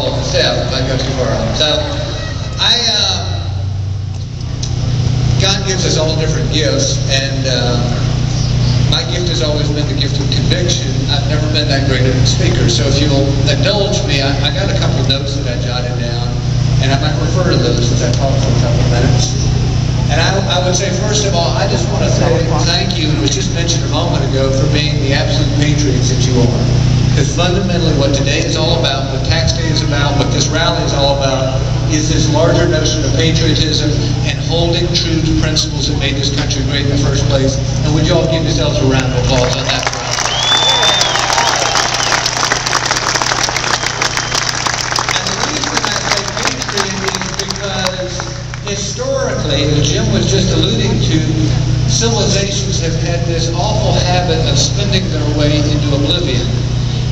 fall off the step if I go too far off. So, God gives us all different gifts, and my gift has always been the gift of conviction. I've never been that great of a speaker, so if you'll indulge me, I got a couple notes that I jotted down, and I might refer to those as I talk for a couple minutes. And I would say, first of all, I just want to say thank you, and it was just mentioned a moment ago, for being the absolute patriots that you are. Because fundamentally what today is all about, what Tax Day is about, what this rally is all about, is this larger notion of patriotism and holding true to principles that made this country great in the first place. And would you all give yourselves a round of applause on that front? And the reason I say patriot is because historically, as Jim was just alluding to, civilizations have had this awful habit of spending their way into oblivion.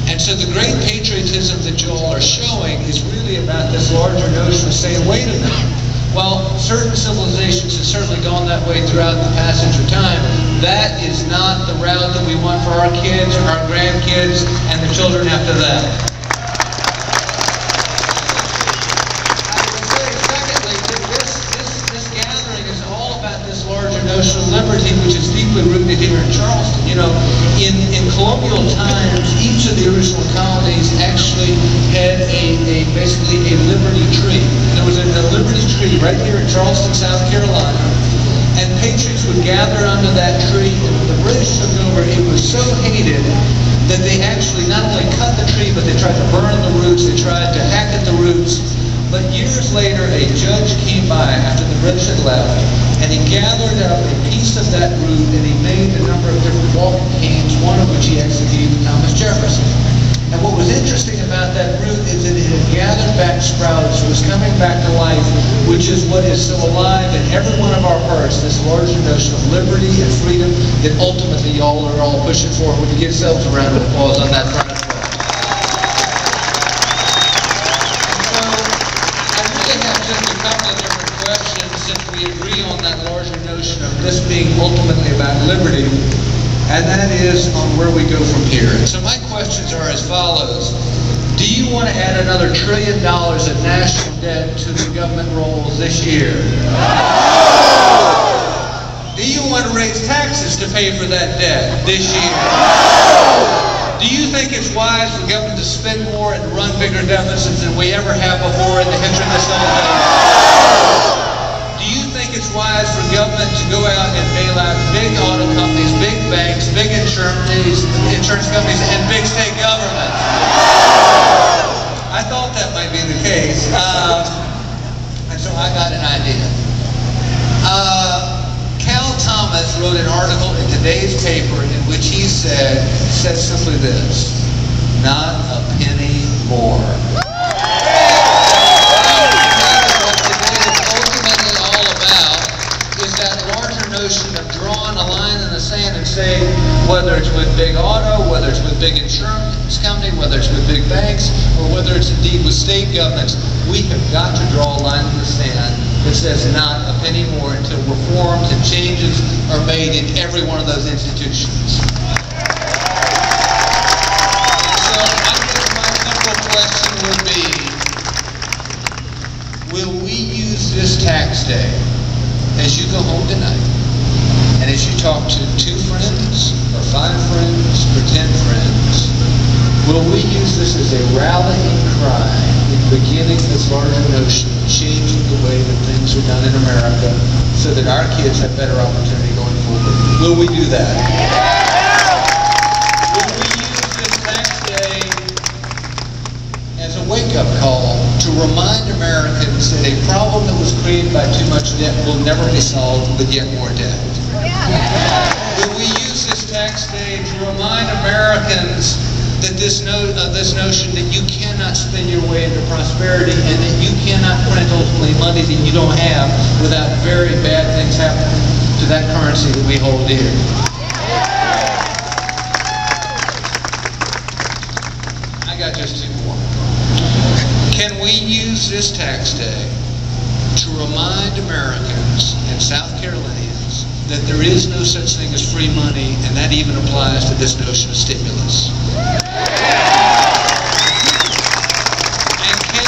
And so the great patriotism that you all are showing is really about this larger notion of saying, wait a minute, while certain civilizations have certainly gone that way throughout the passage of time, that is not the route that we want for our kids, our grandkids, and the children after that. I would say, secondly, that this gathering is all about this larger notion of liberty, which is deeply rooted here in Charleston. You know, in colonial times, each of the original colonies actually had basically a liberty tree. There was a liberty tree right here in Charleston, South Carolina, and patriots would gather under that tree, and when the British took over, it was so hated that they actually not only cut the tree, but they tried to burn the roots, they tried to hack at the roots. But years later, a judge came by after the British had left, and he gathered up a piece of that root, and he made a number of different walking canes, one of which he executed Thomas Jefferson. And what was interesting about that root is that it had gathered back sprouts, it was coming back to life, which is what is so alive in every one of our hearts, this larger notion of liberty and freedom that ultimately y'all are all pushing for. Would you give yourselves a round of applause on that front as well? Just a couple of different questions, since we agree on that larger notion of this being ultimately about liberty, and that is on where we go from here. So my questions are as follows. Do you want to add another $1 trillion of national debt to the government rolls this year? No! Do you want to raise taxes to pay for that debt this year? No! Do you think it's wise for government to spend more and run bigger deficits than we ever have before in the history of this nation? Do you think it's wise for government to go out and bail out big auto companies, big banks, big insurance companies, and big state governments? I thought that might be the case, and so I got an idea. Cal Thomas wrote an article in today's paper in which he said simply this: not a penny more. What today is ultimately all about is that larger notion of drawing a line in the sand and saying, whether it's with big auto, whether it's with big insurance company, whether it's with big banks, or whether it's indeed with state governments, we have got to draw a line in the sand that says not a penny more until reforms and changes are made in every one of those institutions. So I guess my simple question would be, will we use this tax day as you go home tonight, and as you talk to 2 friends, or 5 friends, or 10 friends, will we use this as a rallying cry in beginning this larger notion of changing the way that things are done in America so that our kids have better opportunity going forward? Will we do that? Will we use this tax day as a wake-up call to remind Americans that a problem that was created by too much debt will never be solved with yet more debt? Will we use this tax day to remind Americans that this notion that you cannot spend your way into prosperity and that you cannot print ultimately money that you don't have without very bad things happening to that currency that we hold dear? I got just 2 more. Can we use this tax day to remind Americans and South Carolinians that there is no such thing as free money, and that even applies to this notion of stimulus? And can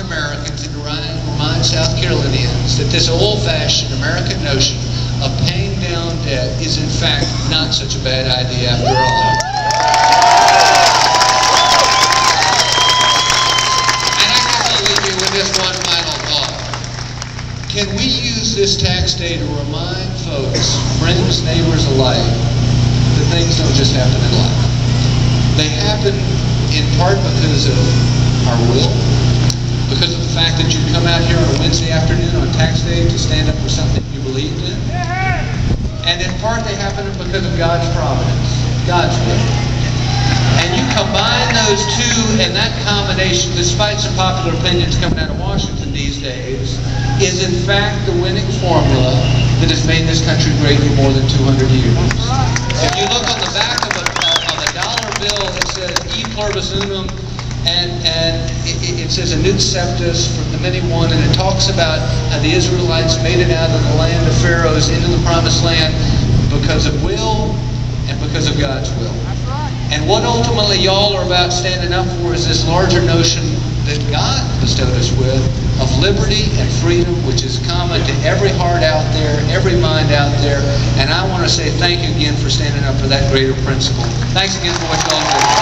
Americans and to remind South Carolinians that this old-fashioned American notion of paying down debt is in fact not such a bad idea after all. And I have to leave you with this one final thought. Can we use this tax day to remind folks, friends, neighbors alike, that things don't just happen in life? They happen in part because of our will, because of the fact that you come out here on a Wednesday afternoon on tax day to stand up for something you believed in. And in part they happen because of God's providence, God's will. And you combine those two, and that combination, despite some popular opinions coming out of Washington these days, is in fact the winning formula that has made this country great for more than 200 years. If you look on the back of a dollar bill, it says E pluribus unum, and it says a nunc septus from the many one, and it talks about how the Israelites made it out of the land of Pharaohs into the promised land because of will and because of God's will. And what ultimately y'all are about standing up for is this larger notion that God bestowed us with of liberty and freedom, which is common to every heart out there, every mind out there. And I want to say thank you again for standing up for that greater principle. Thanks again for what y'all do.